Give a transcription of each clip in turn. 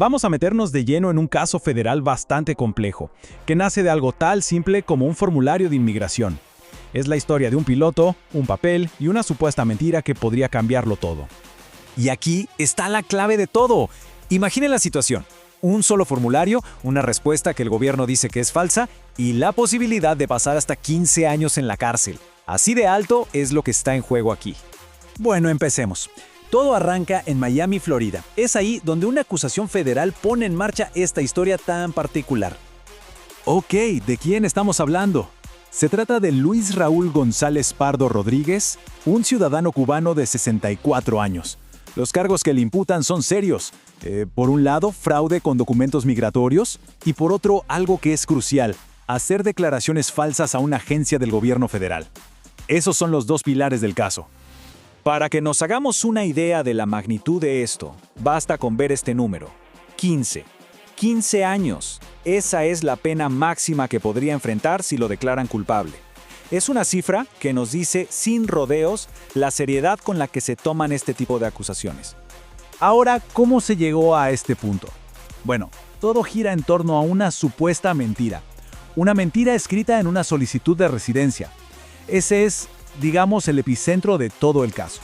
vamos a meternos de lleno en un caso federal bastante complejo, que nace de algo tal simple como un formulario de inmigración. Es la historia de un piloto, un papel y una supuesta mentira que podría cambiarlo todo. Y aquí está la clave de todo. Imaginen la situación. Un solo formulario, una respuesta que el gobierno dice que es falsa y la posibilidad de pasar hasta 15 años en la cárcel. Así de alto es lo que está en juego aquí. Bueno, empecemos. Todo arranca en Miami, Florida. Es ahí donde una acusación federal pone en marcha esta historia tan particular. Ok, ¿de quién estamos hablando? Se trata de Luis Raúl González Pardo Rodríguez, un ciudadano cubano de 64 años. Los cargos que le imputan son serios. Por un lado, fraude con documentos migratorios y por otro, algo que es crucial, hacer declaraciones falsas a una agencia del gobierno federal. Esos son los dos pilares del caso. Para que nos hagamos una idea de la magnitud de esto, basta con ver este número. 15. 15 años. Esa es la pena máxima que podría enfrentar si lo declaran culpable. Es una cifra que nos dice sin rodeos la seriedad con la que se toman este tipo de acusaciones. Ahora, ¿cómo se llegó a este punto? Bueno, todo gira en torno a una supuesta mentira. Una mentira escrita en una solicitud de residencia. Ese es, digamos, el epicentro de todo el caso.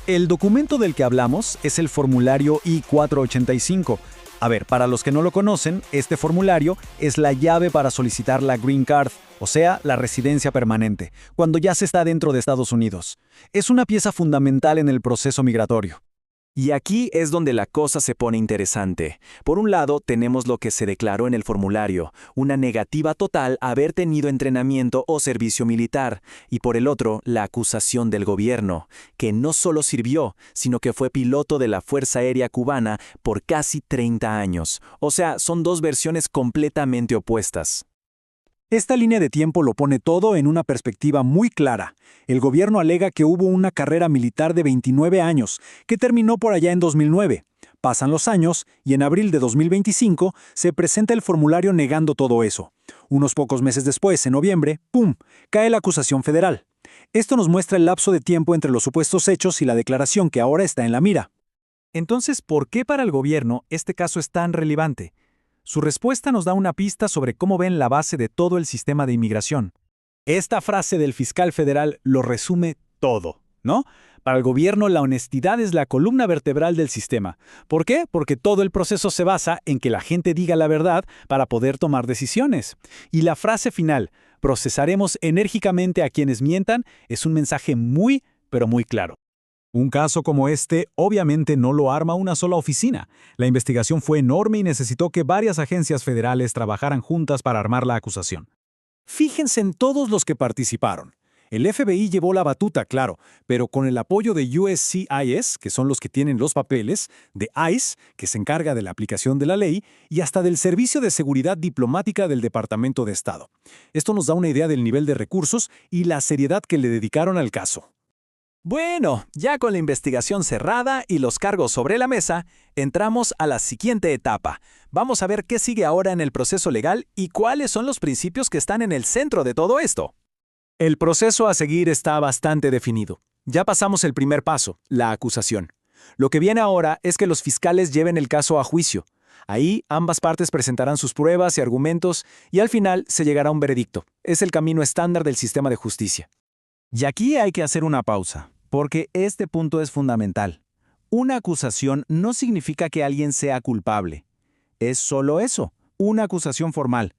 El documento del que hablamos es el formulario I-485. A ver, para los que no lo conocen, este formulario es la llave para solicitar la Green Card, o sea, la residencia permanente, cuando ya se está dentro de Estados Unidos. Es una pieza fundamental en el proceso migratorio. Y aquí es donde la cosa se pone interesante. Por un lado, tenemos lo que se declaró en el formulario, una negativa total a haber tenido entrenamiento o servicio militar, y por el otro, la acusación del gobierno, que no solo sirvió, sino que fue piloto de la Fuerza Aérea Cubana por casi 30 años. O sea, son dos versiones completamente opuestas. Esta línea de tiempo lo pone todo en una perspectiva muy clara. El gobierno alega que hubo una carrera militar de 29 años, que terminó por allá en 2009. Pasan los años y en abril de 2025 se presenta el formulario negando todo eso. Unos pocos meses después, en noviembre, ¡pum!, cae la acusación federal. Esto nos muestra el lapso de tiempo entre los supuestos hechos y la declaración que ahora está en la mira. Entonces, ¿por qué para el gobierno este caso es tan relevante? Su respuesta nos da una pista sobre cómo ven la base de todo el sistema de inmigración. Esta frase del fiscal federal lo resume todo, ¿no? Para el gobierno, la honestidad es la columna vertebral del sistema. ¿Por qué? Porque todo el proceso se basa en que la gente diga la verdad para poder tomar decisiones. Y la frase final, procesaremos enérgicamente a quienes mientan, es un mensaje muy, pero muy claro. Un caso como este obviamente no lo arma una sola oficina. La investigación fue enorme y necesitó que varias agencias federales trabajaran juntas para armar la acusación. Fíjense en todos los que participaron. El FBI llevó la batuta, claro, pero con el apoyo de USCIS, que son los que tienen los papeles, de ICE, que se encarga de la aplicación de la ley, y hasta del Servicio de Seguridad Diplomática del Departamento de Estado. Esto nos da una idea del nivel de recursos y la seriedad que le dedicaron al caso. Bueno, ya con la investigación cerrada y los cargos sobre la mesa, entramos a la siguiente etapa. Vamos a ver qué sigue ahora en el proceso legal y cuáles son los principios que están en el centro de todo esto. El proceso a seguir está bastante definido. Ya pasamos el primer paso, la acusación. Lo que viene ahora es que los fiscales lleven el caso a juicio. Ahí ambas partes presentarán sus pruebas y argumentos y al final se llegará a un veredicto. Es el camino estándar del sistema de justicia. Y aquí hay que hacer una pausa, porque este punto es fundamental. Una acusación no significa que alguien sea culpable. Es solo eso, una acusación formal.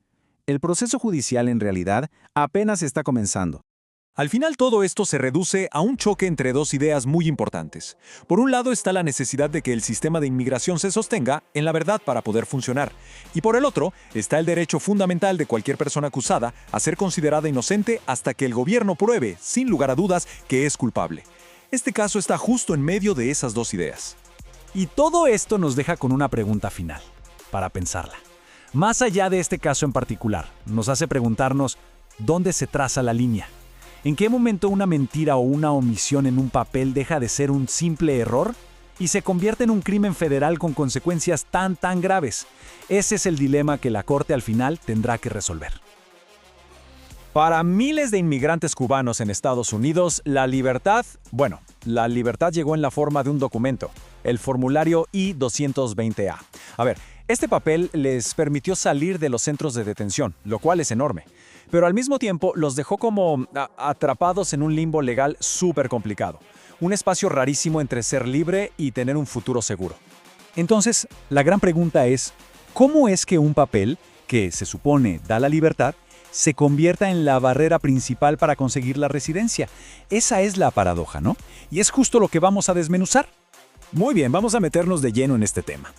El proceso judicial, en realidad, apenas está comenzando. Al final todo esto se reduce a un choque entre dos ideas muy importantes. Por un lado está la necesidad de que el sistema de inmigración se sostenga en la verdad para poder funcionar. Y por el otro está el derecho fundamental de cualquier persona acusada a ser considerada inocente hasta que el gobierno pruebe, sin lugar a dudas, que es culpable. Este caso está justo en medio de esas dos ideas. Y todo esto nos deja con una pregunta final, para pensarla. Más allá de este caso en particular, nos hace preguntarnos ¿dónde se traza la línea? ¿En qué momento una mentira o una omisión en un papel deja de ser un simple error y se convierte en un crimen federal con consecuencias tan graves? Ese es el dilema que la Corte al final tendrá que resolver. Para miles de inmigrantes cubanos en Estados Unidos, la libertad llegó en la forma de un documento, el formulario I-220A. A ver, este papel les permitió salir de los centros de detención, lo cual es enorme. Pero al mismo tiempo los dejó como atrapados en un limbo legal súper complicado. Un espacio rarísimo entre ser libre y tener un futuro seguro. Entonces, la gran pregunta es, ¿cómo es que un papel, que se supone da la libertad, se convierta en la barrera principal para conseguir la residencia? Esa es la paradoja, ¿no? Y es justo lo que vamos a desmenuzar. Muy bien, vamos a meternos de lleno en este tema.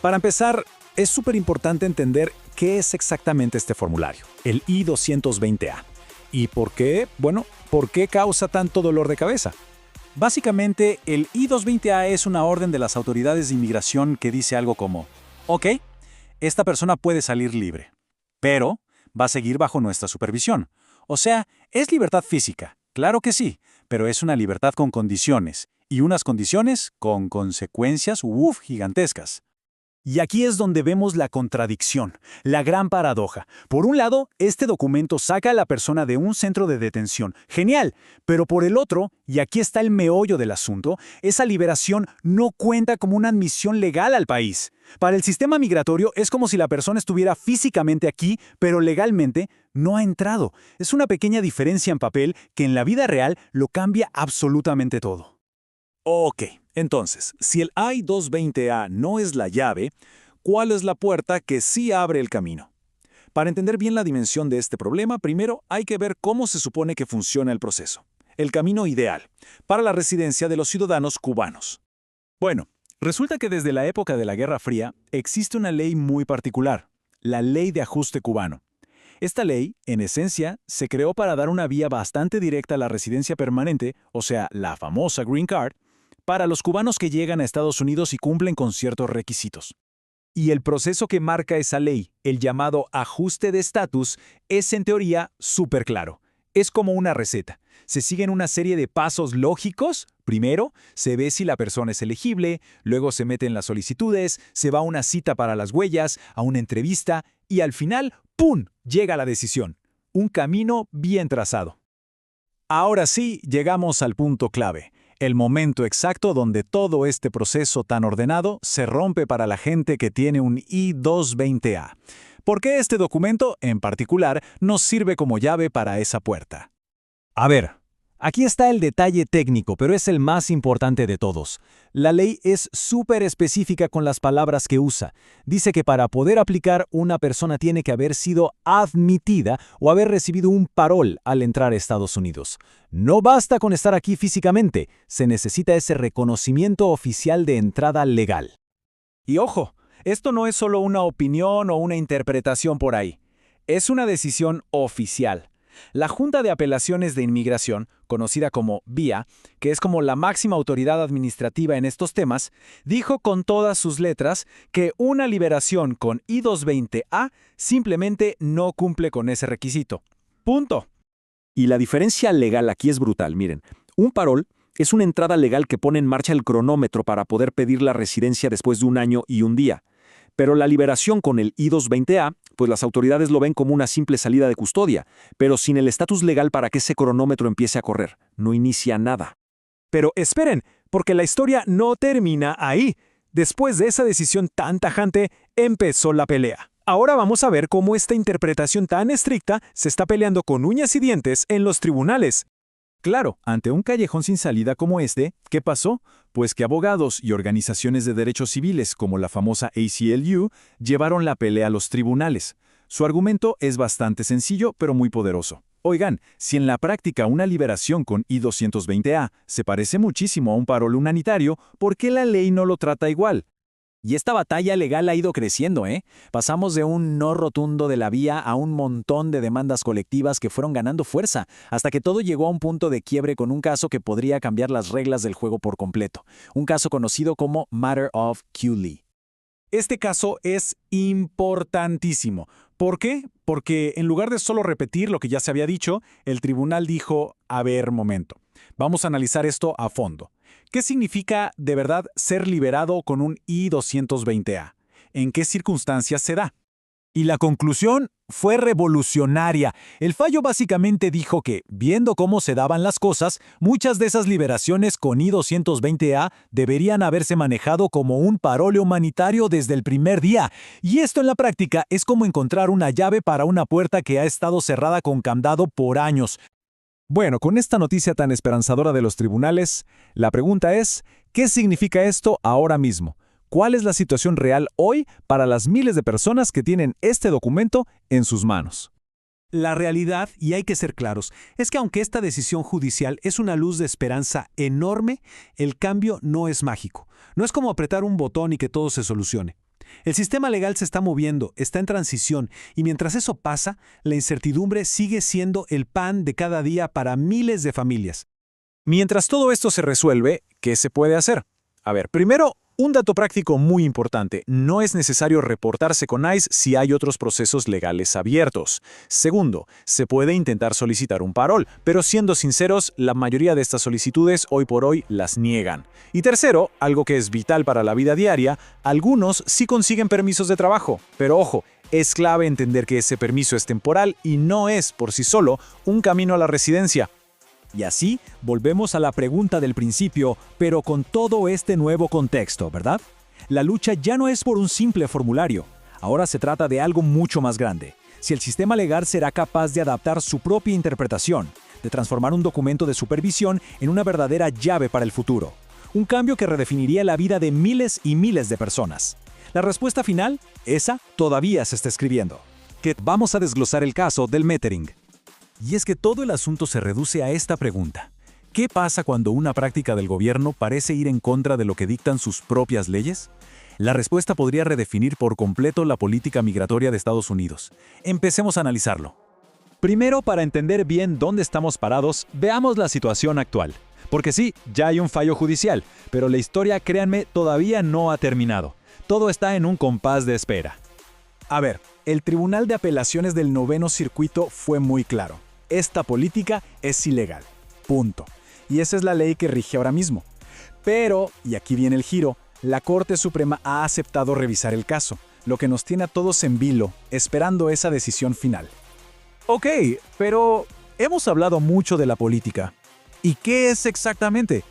Para empezar, es súper importante entender qué es exactamente este formulario, el I-220A. ¿Y por qué? Bueno, ¿por qué causa tanto dolor de cabeza? Básicamente, el I-220A es una orden de las autoridades de inmigración que dice algo como: ok, esta persona puede salir libre, pero va a seguir bajo nuestra supervisión. O sea, es libertad física, claro que sí, pero es una libertad con condiciones, y unas condiciones con consecuencias, gigantescas. Y aquí es donde vemos la contradicción, la gran paradoja. Por un lado, este documento saca a la persona de un centro de detención. ¡Genial! Pero por el otro, y aquí está el meollo del asunto, esa liberación no cuenta como una admisión legal al país. Para el sistema migratorio es como si la persona estuviera físicamente aquí, pero legalmente no ha entrado. Es una pequeña diferencia en papel que en la vida real lo cambia absolutamente todo. Ok, entonces, si el I-220A no es la llave, ¿cuál es la puerta que sí abre el camino? Para entender bien la dimensión de este problema, primero hay que ver cómo se supone que funciona el proceso. El camino ideal para la residencia de los ciudadanos cubanos. Bueno, resulta que desde la época de la Guerra Fría existe una ley muy particular, la Ley de Ajuste Cubano. Esta ley, en esencia, se creó para dar una vía bastante directa a la residencia permanente, o sea, la famosa Green Card, para los cubanos que llegan a Estados Unidos y cumplen con ciertos requisitos. Y el proceso que marca esa ley, el llamado ajuste de estatus, es en teoría súper claro. Es como una receta. Se siguen una serie de pasos lógicos. Primero, se ve si la persona es elegible, luego se meten las solicitudes, se va a una cita para las huellas, a una entrevista, y al final, ¡pum!, llega la decisión. Un camino bien trazado. Ahora sí, llegamos al punto clave. El momento exacto donde todo este proceso tan ordenado se rompe para la gente que tiene un I-220A. ¿Por qué este documento, en particular, nos sirve como llave para esa puerta? A ver, aquí está el detalle técnico, pero es el más importante de todos. La ley es súper específica con las palabras que usa. Dice que para poder aplicar, una persona tiene que haber sido admitida o haber recibido un parol al entrar a Estados Unidos. No basta con estar aquí físicamente, se necesita ese reconocimiento oficial de entrada legal. Y ojo, esto no es solo una opinión o una interpretación por ahí. Es una decisión oficial. La Junta de Apelaciones de Inmigración, conocida como VIA, que es como la máxima autoridad administrativa en estos temas, dijo con todas sus letras que una liberación con I-220A simplemente no cumple con ese requisito. Punto. Y la diferencia legal aquí es brutal, miren. Un parol es una entrada legal que pone en marcha el cronómetro para poder pedir la residencia después de un año y un día. Pero la liberación con el I-220A, pues las autoridades lo ven como una simple salida de custodia, pero sin el estatus legal para que ese cronómetro empiece a correr. No inicia nada. Pero esperen, porque la historia no termina ahí. Después de esa decisión tan tajante, empezó la pelea. Ahora vamos a ver cómo esta interpretación tan estricta se está peleando con uñas y dientes en los tribunales. Claro, ante un callejón sin salida como este, ¿qué pasó? Pues que abogados y organizaciones de derechos civiles como la famosa ACLU llevaron la pelea a los tribunales. Su argumento es bastante sencillo, pero muy poderoso. Oigan, si en la práctica una liberación con I-220A se parece muchísimo a un parol humanitario, ¿por qué la ley no lo trata igual? Y esta batalla legal ha ido creciendo, ¿eh? Pasamos de un no rotundo de la vía a un montón de demandas colectivas que fueron ganando fuerza, hasta que todo llegó a un punto de quiebre con un caso que podría cambiar las reglas del juego por completo. Un caso conocido como Matter of Q. Lee. Este caso es importantísimo. ¿Por qué? Porque en lugar de solo repetir lo que ya se había dicho, el tribunal dijo, a ver, momento, vamos a analizar esto a fondo. ¿Qué significa de verdad ser liberado con un I-220A? ¿En qué circunstancias se da? Y la conclusión fue revolucionaria. El fallo básicamente dijo que, viendo cómo se daban las cosas, muchas de esas liberaciones con I-220A deberían haberse manejado como un parole humanitario desde el primer día. Y esto en la práctica es como encontrar una llave para una puerta que ha estado cerrada con candado por años. Bueno, con esta noticia tan esperanzadora de los tribunales, la pregunta es, ¿qué significa esto ahora mismo? ¿Cuál es la situación real hoy para las miles de personas que tienen este documento en sus manos? La realidad, y hay que ser claros, es que aunque esta decisión judicial es una luz de esperanza enorme, el cambio no es mágico. No es como apretar un botón y que todo se solucione. El sistema legal se está moviendo, está en transición, y mientras eso pasa, la incertidumbre sigue siendo el pan de cada día para miles de familias. Mientras todo esto se resuelve, ¿qué se puede hacer? A ver, primero, un dato práctico muy importante, no es necesario reportarse con ICE si hay otros procesos legales abiertos. Segundo, se puede intentar solicitar un parol, pero siendo sinceros, la mayoría de estas solicitudes hoy por hoy las niegan. Y tercero, algo que es vital para la vida diaria, algunos sí consiguen permisos de trabajo, pero ojo, es clave entender que ese permiso es temporal y no es, por sí solo, un camino a la residencia. Y así, volvemos a la pregunta del principio, pero con todo este nuevo contexto, ¿verdad? La lucha ya no es por un simple formulario. Ahora se trata de algo mucho más grande. Si el sistema legal será capaz de adaptar su propia interpretación, de transformar un documento de supervisión en una verdadera llave para el futuro. Un cambio que redefiniría la vida de miles y miles de personas. La respuesta final, esa todavía se está escribiendo. Vamos a desglosar el caso del metering. Y es que todo el asunto se reduce a esta pregunta. ¿Qué pasa cuando una práctica del gobierno parece ir en contra de lo que dictan sus propias leyes? La respuesta podría redefinir por completo la política migratoria de Estados Unidos. Empecemos a analizarlo. Primero, para entender bien dónde estamos parados, veamos la situación actual. Porque sí, ya hay un fallo judicial, pero la historia, créanme, todavía no ha terminado. Todo está en un compás de espera. A ver, el Tribunal de Apelaciones del Noveno Circuito fue muy claro. Esta política es ilegal. Punto. Y esa es la ley que rige ahora mismo. Pero, y aquí viene el giro, la Corte Suprema ha aceptado revisar el caso, lo que nos tiene a todos en vilo, esperando esa decisión final. Ok, pero hemos hablado mucho de la política. ¿Y qué es exactamente?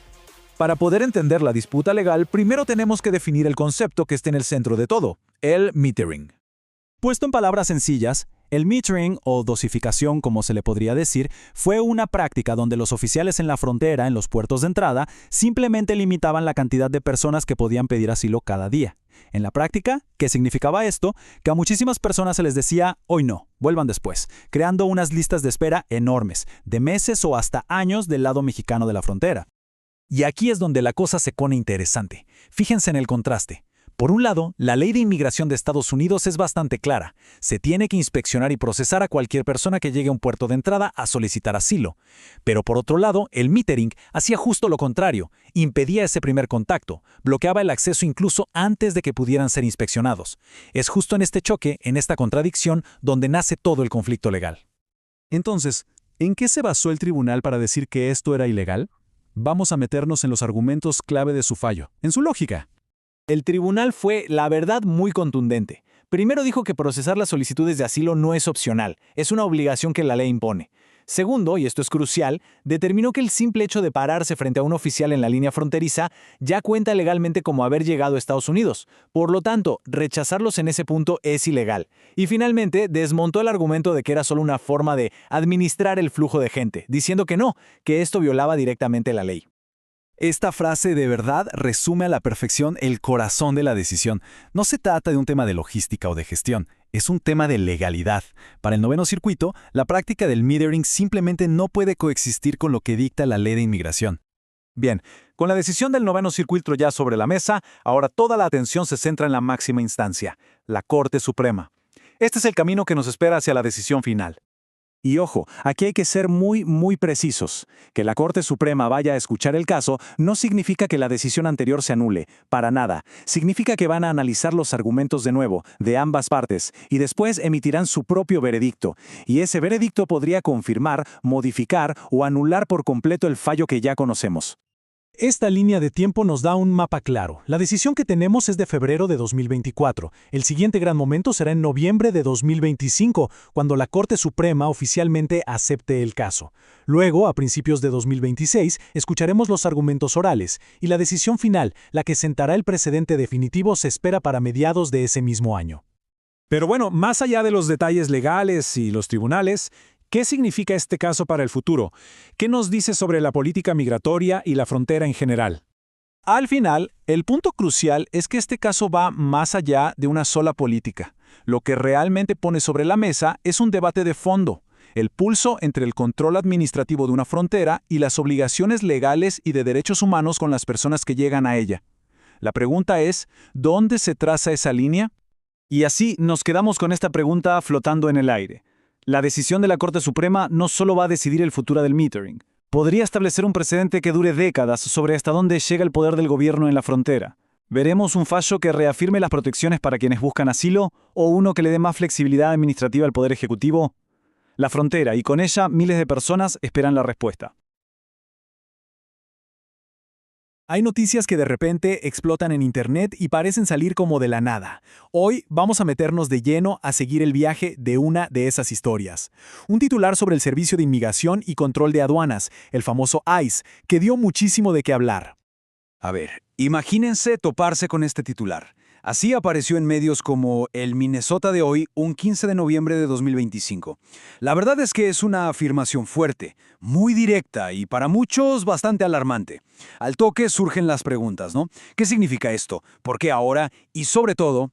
Para poder entender la disputa legal, primero tenemos que definir el concepto que está en el centro de todo, el metering. Puesto en palabras sencillas, el metering, o dosificación como se le podría decir, fue una práctica donde los oficiales en la frontera, en los puertos de entrada, simplemente limitaban la cantidad de personas que podían pedir asilo cada día. En la práctica, ¿qué significaba esto? Que a muchísimas personas se les decía, hoy no, vuelvan después, creando unas listas de espera enormes, de meses o hasta años del lado mexicano de la frontera. Y aquí es donde la cosa se pone interesante. Fíjense en el contraste. Por un lado, la ley de inmigración de Estados Unidos es bastante clara. Se tiene que inspeccionar y procesar a cualquier persona que llegue a un puerto de entrada a solicitar asilo. Pero por otro lado, el metering hacía justo lo contrario. Impedía ese primer contacto, bloqueaba el acceso incluso antes de que pudieran ser inspeccionados. Es justo en este choque, en esta contradicción, donde nace todo el conflicto legal. Entonces, ¿en qué se basó el tribunal para decir que esto era ilegal? Vamos a meternos en los argumentos clave de su fallo, en su lógica. El tribunal fue, la verdad, muy contundente. Primero dijo que procesar las solicitudes de asilo no es opcional, es una obligación que la ley impone. Segundo, y esto es crucial, determinó que el simple hecho de pararse frente a un oficial en la línea fronteriza ya cuenta legalmente como haber llegado a Estados Unidos. Por lo tanto, rechazarlos en ese punto es ilegal. Y finalmente, desmontó el argumento de que era solo una forma de administrar el flujo de gente, diciendo que no, que esto violaba directamente la ley. Esta frase de verdad resume a la perfección el corazón de la decisión. No se trata de un tema de logística o de gestión, es un tema de legalidad. Para el Noveno Circuito, la práctica del metering simplemente no puede coexistir con lo que dicta la ley de inmigración. Bien, con la decisión del Noveno Circuito ya sobre la mesa, ahora toda la atención se centra en la máxima instancia, la Corte Suprema. Este es el camino que nos espera hacia la decisión final. Y ojo, aquí hay que ser muy precisos. Que la Corte Suprema vaya a escuchar el caso no significa que la decisión anterior se anule, para nada. Significa que van a analizar los argumentos de nuevo, de ambas partes, y después emitirán su propio veredicto. Y ese veredicto podría confirmar, modificar o anular por completo el fallo que ya conocemos. Esta línea de tiempo nos da un mapa claro. La decisión que tenemos es de febrero de 2024. El siguiente gran momento será en noviembre de 2025, cuando la Corte Suprema oficialmente acepte el caso. Luego, a principios de 2026, escucharemos los argumentos orales, y la decisión final, la que sentará el precedente definitivo, se espera para mediados de ese mismo año. Pero bueno, más allá de los detalles legales y los tribunales, ¿qué significa este caso para el futuro? ¿Qué nos dice sobre la política migratoria y la frontera en general? Al final, el punto crucial es que este caso va más allá de una sola política. Lo que realmente pone sobre la mesa es un debate de fondo, el pulso entre el control administrativo de una frontera y las obligaciones legales y de derechos humanos con las personas que llegan a ella. La pregunta es, ¿dónde se traza esa línea? Y así nos quedamos con esta pregunta flotando en el aire. La decisión de la Corte Suprema no solo va a decidir el futuro del metering. Podría establecer un precedente que dure décadas sobre hasta dónde llega el poder del gobierno en la frontera. ¿Veremos un fallo que reafirme las protecciones para quienes buscan asilo o uno que le dé más flexibilidad administrativa al Poder Ejecutivo? La frontera y con ella miles de personas esperan la respuesta. Hay noticias que de repente explotan en Internet y parecen salir como de la nada. Hoy vamos a meternos de lleno a seguir el viaje de una de esas historias. Un titular sobre el Servicio de Inmigración y Control de Aduanas, el famoso ICE, que dio muchísimo de qué hablar. A ver, imagínense toparse con este titular. Así apareció en medios como El Minnesota de hoy, un 15 de noviembre de 2025. La verdad es que es una afirmación fuerte, muy directa y para muchos bastante alarmante. Al toque surgen las preguntas, ¿no? ¿Qué significa esto? ¿Por qué ahora? Y sobre todo...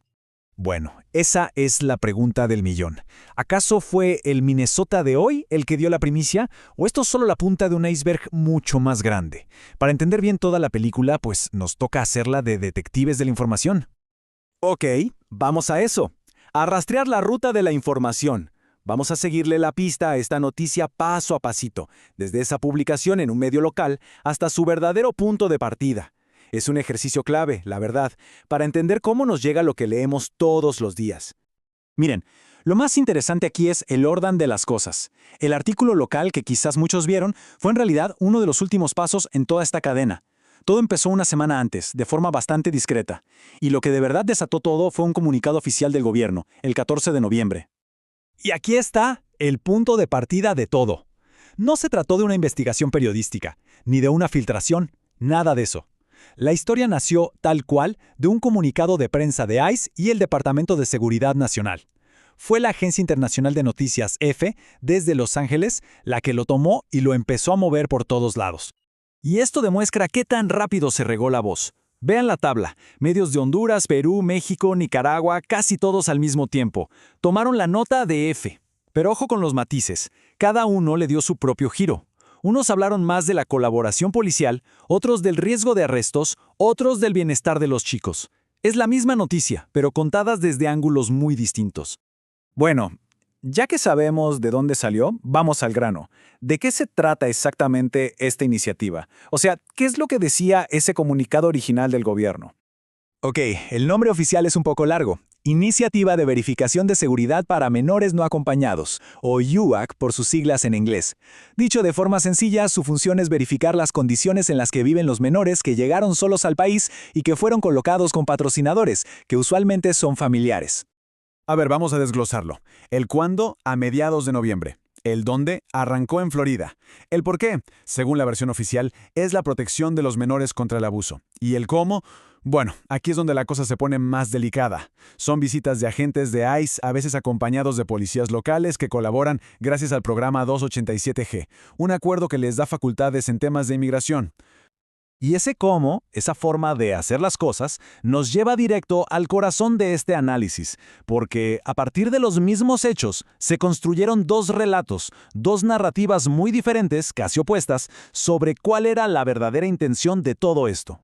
Bueno, esa es la pregunta del millón. ¿Acaso fue el Minnesota de hoy el que dio la primicia? ¿O esto es solo la punta de un iceberg mucho más grande? Para entender bien toda la película, pues nos toca hacerla de detectives de la información. Ok, vamos a eso. A rastrear la ruta de la información. Vamos a seguirle la pista a esta noticia paso a pasito, desde esa publicación en un medio local hasta su verdadero punto de partida. Es un ejercicio clave, la verdad, para entender cómo nos llega lo que leemos todos los días. Miren, lo más interesante aquí es el orden de las cosas. El artículo local que quizás muchos vieron fue en realidad uno de los últimos pasos en toda esta cadena. Todo empezó una semana antes, de forma bastante discreta, y lo que de verdad desató todo fue un comunicado oficial del gobierno, el 14 de noviembre. Y aquí está el punto de partida de todo. No se trató de una investigación periodística, ni de una filtración, nada de eso. La historia nació tal cual de un comunicado de prensa de ICE y el Departamento de Seguridad Nacional. Fue la Agencia Internacional de Noticias EFE, desde Los Ángeles, la que lo tomó y lo empezó a mover por todos lados. Y esto demuestra qué tan rápido se regó la voz. Vean la tabla. Medios de Honduras, Perú, México, Nicaragua, casi todos al mismo tiempo. Tomaron la nota de F. Pero ojo con los matices. Cada uno le dio su propio giro. Unos hablaron más de la colaboración policial, otros del riesgo de arrestos, otros del bienestar de los chicos. Es la misma noticia, pero contadas desde ángulos muy distintos. Bueno, ya que sabemos de dónde salió, vamos al grano. ¿De qué se trata exactamente esta iniciativa? O sea, ¿qué es lo que decía ese comunicado original del gobierno? Ok, el nombre oficial es un poco largo. Iniciativa de Verificación de Seguridad para Menores No Acompañados, o UAC por sus siglas en inglés. Dicho de forma sencilla, su función es verificar las condiciones en las que viven los menores que llegaron solos al país y que fueron colocados con patrocinadores, que usualmente son familiares. A ver, vamos a desglosarlo. El cuándo, a mediados de noviembre. El dónde, arrancó en Florida. El por qué, según la versión oficial, es la protección de los menores contra el abuso. Y el cómo, bueno, aquí es donde la cosa se pone más delicada. Son visitas de agentes de ICE, a veces acompañados de policías locales que colaboran gracias al programa 287G, un acuerdo que les da facultades en temas de inmigración. Y ese cómo, esa forma de hacer las cosas, nos lleva directo al corazón de este análisis, porque a partir de los mismos hechos se construyeron dos relatos, dos narrativas muy diferentes, casi opuestas, sobre cuál era la verdadera intención de todo esto.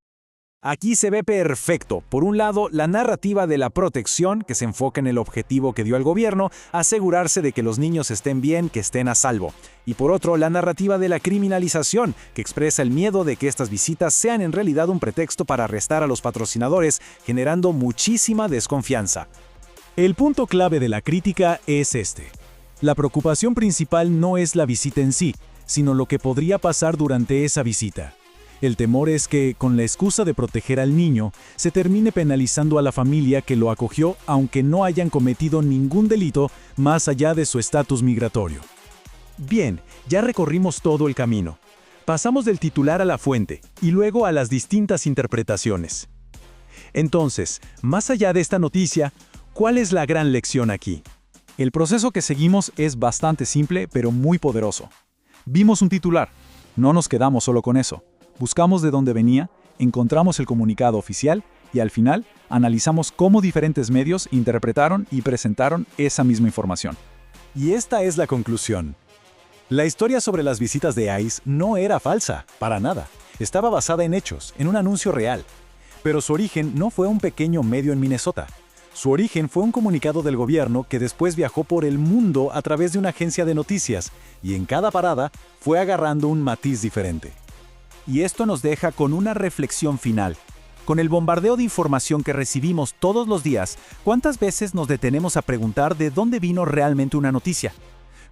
Aquí se ve perfecto. Por un lado, la narrativa de la protección, que se enfoca en el objetivo que dio el gobierno, asegurarse de que los niños estén bien, que estén a salvo. Y por otro, la narrativa de la criminalización, que expresa el miedo de que estas visitas sean en realidad un pretexto para arrestar a los patrocinadores, generando muchísima desconfianza. El punto clave de la crítica es este. La preocupación principal no es la visita en sí, sino lo que podría pasar durante esa visita. El temor es que, con la excusa de proteger al niño, se termine penalizando a la familia que lo acogió aunque no hayan cometido ningún delito más allá de su estatus migratorio. Bien, ya recorrimos todo el camino. Pasamos del titular a la fuente y luego a las distintas interpretaciones. Entonces, más allá de esta noticia, ¿cuál es la gran lección aquí? El proceso que seguimos es bastante simple pero muy poderoso. Vimos un titular, no nos quedamos solo con eso. Buscamos de dónde venía, encontramos el comunicado oficial y al final analizamos cómo diferentes medios interpretaron y presentaron esa misma información. Y esta es la conclusión. La historia sobre las visitas de ICE no era falsa, para nada. Estaba basada en hechos, en un anuncio real. Pero su origen no fue un pequeño medio en Minnesota. Su origen fue un comunicado del gobierno que después viajó por el mundo a través de una agencia de noticias y en cada parada fue agarrando un matiz diferente. Y esto nos deja con una reflexión final. Con el bombardeo de información que recibimos todos los días, ¿cuántas veces nos detenemos a preguntar de dónde vino realmente una noticia?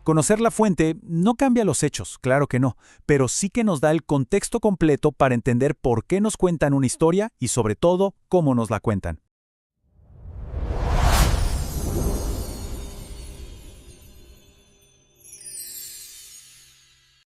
Conocer la fuente no cambia los hechos, claro que no, pero sí que nos da el contexto completo para entender por qué nos cuentan una historia y sobre todo cómo nos la cuentan.